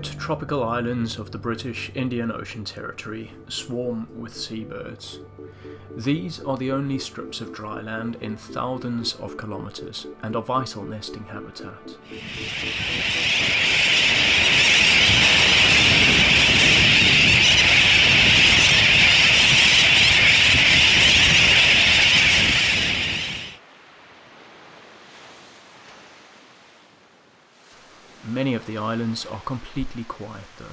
remote tropical islands of the British Indian Ocean Territory swarm with seabirds. These are the only strips of dry land in thousands of kilometres and are vital nesting habitat. Many of the islands are completely quiet though.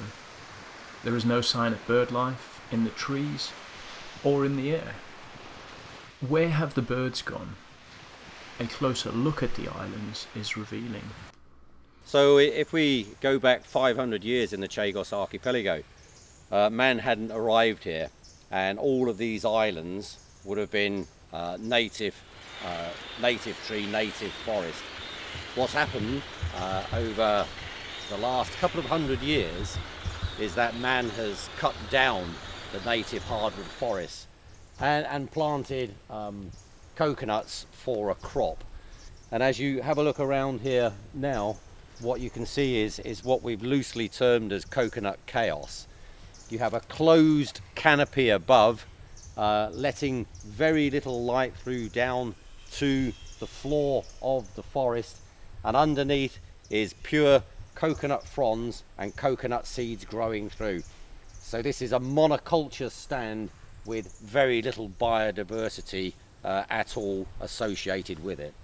There is no sign of bird life in the trees or in the air. Where have the birds gone? A closer look at the islands is revealing. So if we go back 500 years in the Chagos Archipelago, man hadn't arrived here and all of these islands would have been native tree, native forest. What's happened over the last couple of 100 years is that man has cut down the native hardwood forests and planted coconuts for a crop. And as you have a look around here now, what you can see is what we've loosely termed as coconut chaos. You have a closed canopy above, letting very little light through down to the floor of the forest, and underneath is pure coconut fronds and coconut seeds growing through. So this is a monoculture stand with very little biodiversity at all associated with it.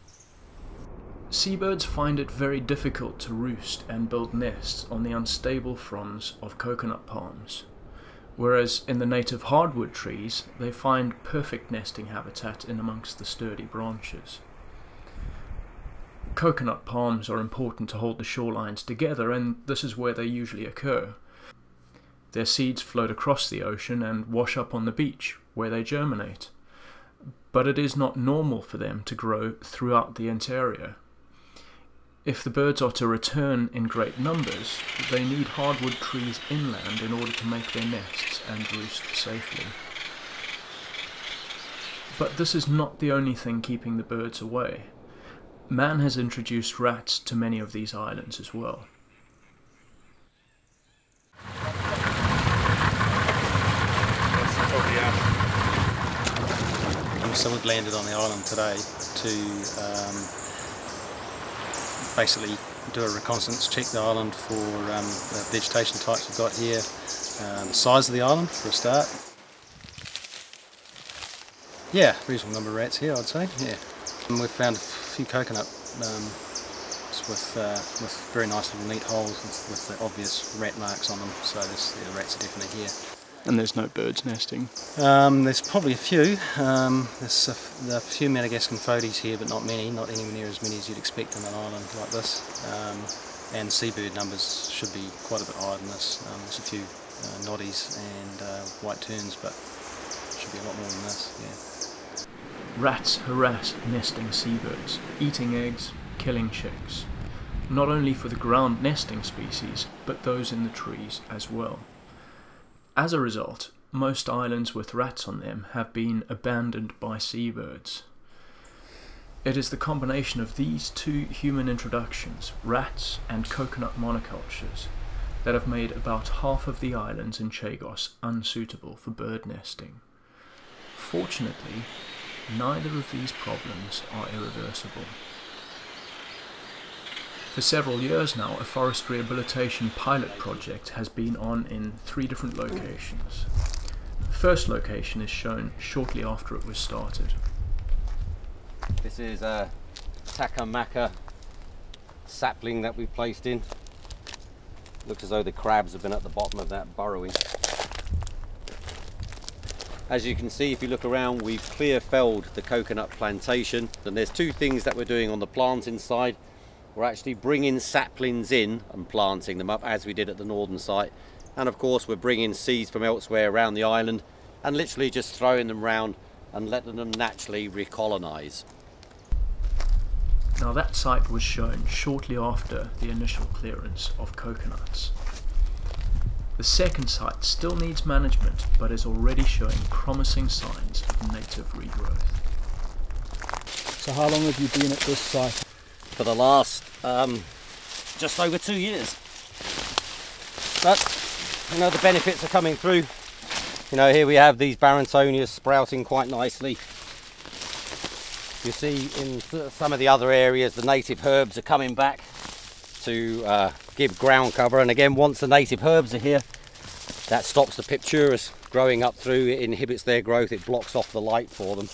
Seabirds find it very difficult to roost and build nests on the unstable fronds of coconut palms, whereas in the native hardwood trees they find perfect nesting habitat in amongst the sturdy branches. Coconut palms are important to hold the shorelines together, and this is where they usually occur. Their seeds float across the ocean and wash up on the beach, where they germinate. But it is not normal for them to grow throughout the interior. If the birds are to return in great numbers, they need hardwood trees inland in order to make their nests and roost safely. But this is not the only thing keeping the birds away. Man has introduced rats to many of these islands as well. So we've landed on the island today to basically do a reconnaissance, check the island for the vegetation types we've got here, the size of the island for a start. Yeah, reasonable number of rats here, I'd say. Yeah, and we've found a few coconut with very nice little neat holes with the obvious rat marks on them. So the rats are definitely here. And there's no birds nesting? There's probably a few. There's a few Madagascan photies here, but not many, not anywhere near as many as you'd expect on an island like this. And seabird numbers should be quite a bit higher than this. There's a few noddies and white terns, but should be a lot more than this, yeah. Rats harass nesting seabirds, eating eggs, killing chicks. Not only for the ground nesting species, but those in the trees as well. As a result, most islands with rats on them have been abandoned by seabirds. It is the combination of these two human introductions, rats and coconut monocultures, that have made about half of the islands in Chagos unsuitable for bird nesting. Fortunately, neither of these problems are irreversible. For several years now, a forest rehabilitation pilot project has been on in 3 different locations. The first location is shown shortly after it was started. This is a takamaka sapling that we placed in. Looks as though the crabs have been at the bottom of that burrowing. As you can see, if you look around, we've clear felled the coconut plantation, and there's 2 things that we're doing on the planting side. We're actually bringing saplings in and planting them up as we did at the northern site, and of course we're bringing seeds from elsewhere around the island and literally just throwing them round and letting them naturally recolonise. Now that site was shown shortly after the initial clearance of coconuts. The second site still needs management, but is already showing promising signs of native regrowth. So how long have you been at this site? For the last just over 2 years. But you know, the benefits are coming through. You know, here we have these Barringtonias sprouting quite nicely. You see in some of the other areas the native herbs are coming back to give ground cover, and again, once the native herbs are here, that stops the Pipturus growing up through. It inhibits their growth, it blocks off the light for them.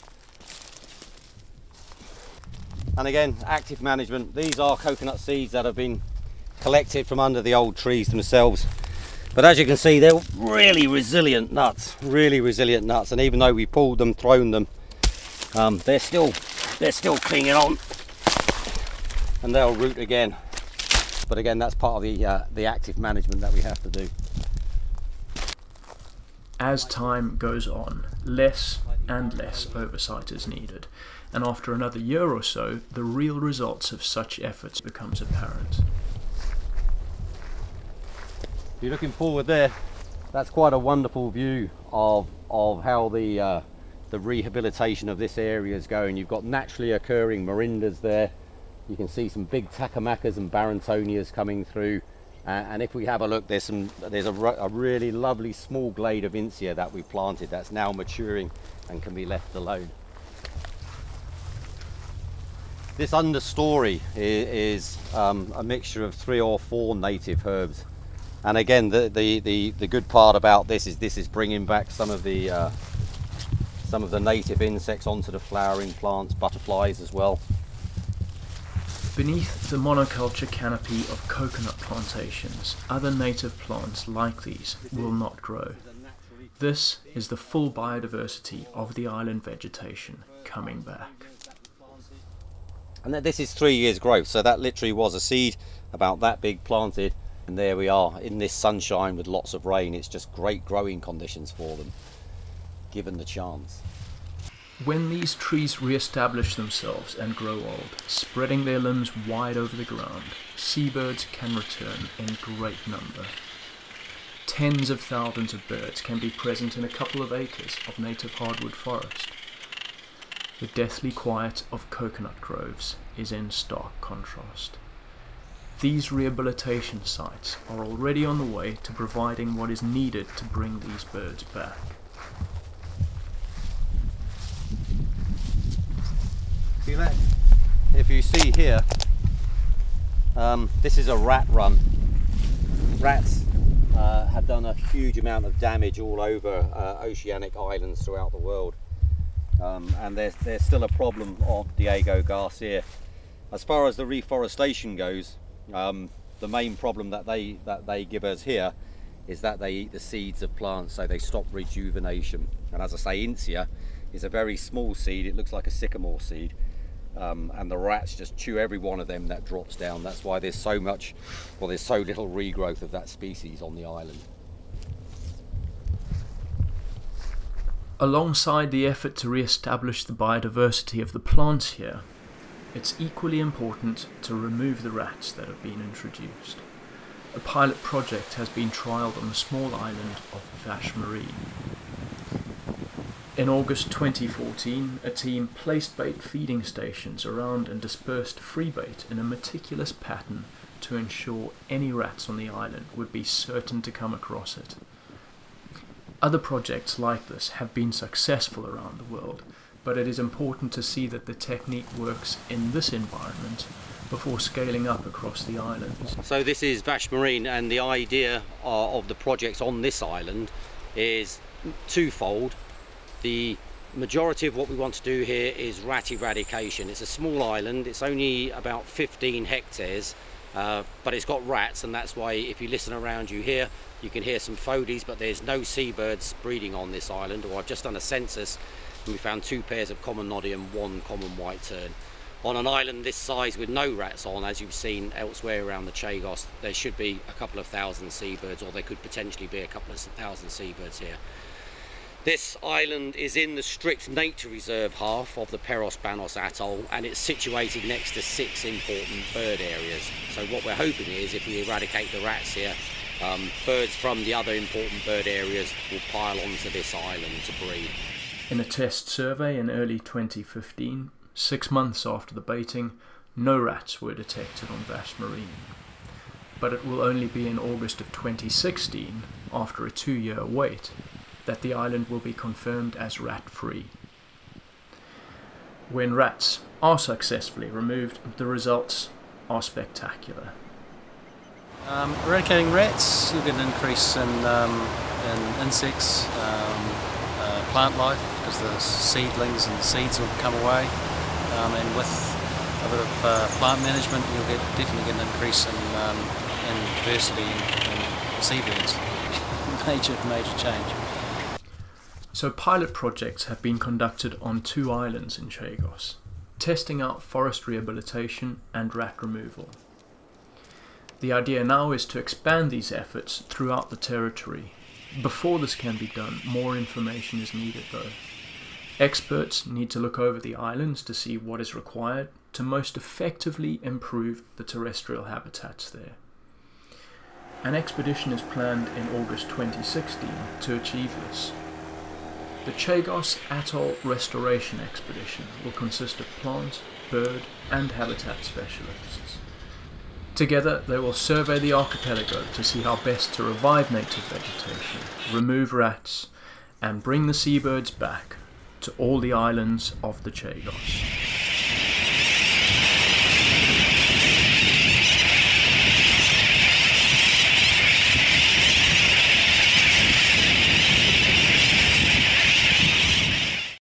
And again, active management. These are coconut seeds that have been collected from under the old trees themselves. But as you can see, they're really resilient nuts, and even though we pulled them, thrown them, they're still clinging on, and they'll root again. But again, that's part of the active management that we have to do. As time goes on, less and less oversight is needed, and after another year or so, the real results of such efforts becomes apparent. If you're looking forward there, that's quite a wonderful view of how the rehabilitation of this area is going. You've got naturally occurring morindas there. You can see some big Tacamacas and Barringtonias coming through, and if we have a look, there's a really lovely small glade of Insia that we planted that's now maturing and can be left alone. This understory is a mixture of 3 or 4 native herbs, and again, the good part about this is bringing back some of the native insects onto the flowering plants, butterflies as well. Beneath the monoculture canopy of coconut plantations, other native plants like these will not grow. This is the full biodiversity of the island vegetation coming back. And this is 3 years growth, so that literally was a seed about that big planted, and there we are in this sunshine with lots of rain. It's just great growing conditions for them, given the chance. When these trees re-establish themselves and grow old, spreading their limbs wide over the ground, seabirds can return in great number. Tens of thousands of birds can be present in a couple of acres of native hardwood forest. The deathly quiet of coconut groves is in stark contrast. These rehabilitation sites are already on the way to providing what is needed to bring these birds back. If you see here, this is a rat run. Rats have done a huge amount of damage all over oceanic islands throughout the world, and there's still a problem on Diego Garcia. As far as the reforestation goes, the main problem that they give us here is that they eat the seeds of plants, so they stop rejuvenation. And as I say, Insia is a very small seed. It looks like a sycamore seed. And the rats just chew every one of them that drops down. That's why there's so little regrowth of that species on the island. Alongside the effort to re-establish the biodiversity of the plants here, it's equally important to remove the rats that have been introduced. A pilot project has been trialled on the small island of Vache Marine. In August 2014, a team placed bait feeding stations around and dispersed free bait in a meticulous pattern to ensure any rats on the island would be certain to come across it. Other projects like this have been successful around the world, but it is important to see that the technique works in this environment before scaling up across the islands. So this is Vache Marine, and the idea of the projects on this island is twofold. The majority of what we want to do here is rat eradication. It's a small island, it's only about 15 hectares, but it's got rats, and that's why if you listen around you here, you can hear some phodies, but there's no seabirds breeding on this island. Or I've just done a census and we found 2 pairs of common noddy and 1 common white tern. On an island this size with no rats on, as you've seen elsewhere around the Chagos, there should be a couple of thousand seabirds, or there could potentially be a couple of thousand seabirds here. This island is in the strict nature reserve half of the Peros Banos Atoll, and it's situated next to 6 important bird areas. So what we're hoping is, if we eradicate the rats here, birds from the other important bird areas will pile onto this island to breed. In a test survey in early 2015, 6 months after the baiting, no rats were detected on Vache Marine. but it will only be in August of 2016, after a 2-year wait, that the island will be confirmed as rat-free. When rats are successfully removed, the results are spectacular. Eradicating rats, you'll get an increase in insects, plant life, because the seedlings and seeds will come away, and with a bit of plant management you'll definitely get an increase in diversity in seabirds. major change. So pilot projects have been conducted on 2 islands in Chagos, testing out forest rehabilitation and rat removal. The idea now is to expand these efforts throughout the territory. Before this can be done, more information is needed though. Experts need to look over the islands to see what is required to most effectively improve the terrestrial habitats there. An expedition is planned in August 2016 to achieve this. The Chagos Atoll Restoration Expedition will consist of plant, bird and habitat specialists. Together they will survey the archipelago to see how best to revive native vegetation, remove rats and bring the seabirds back to all the islands of the Chagos.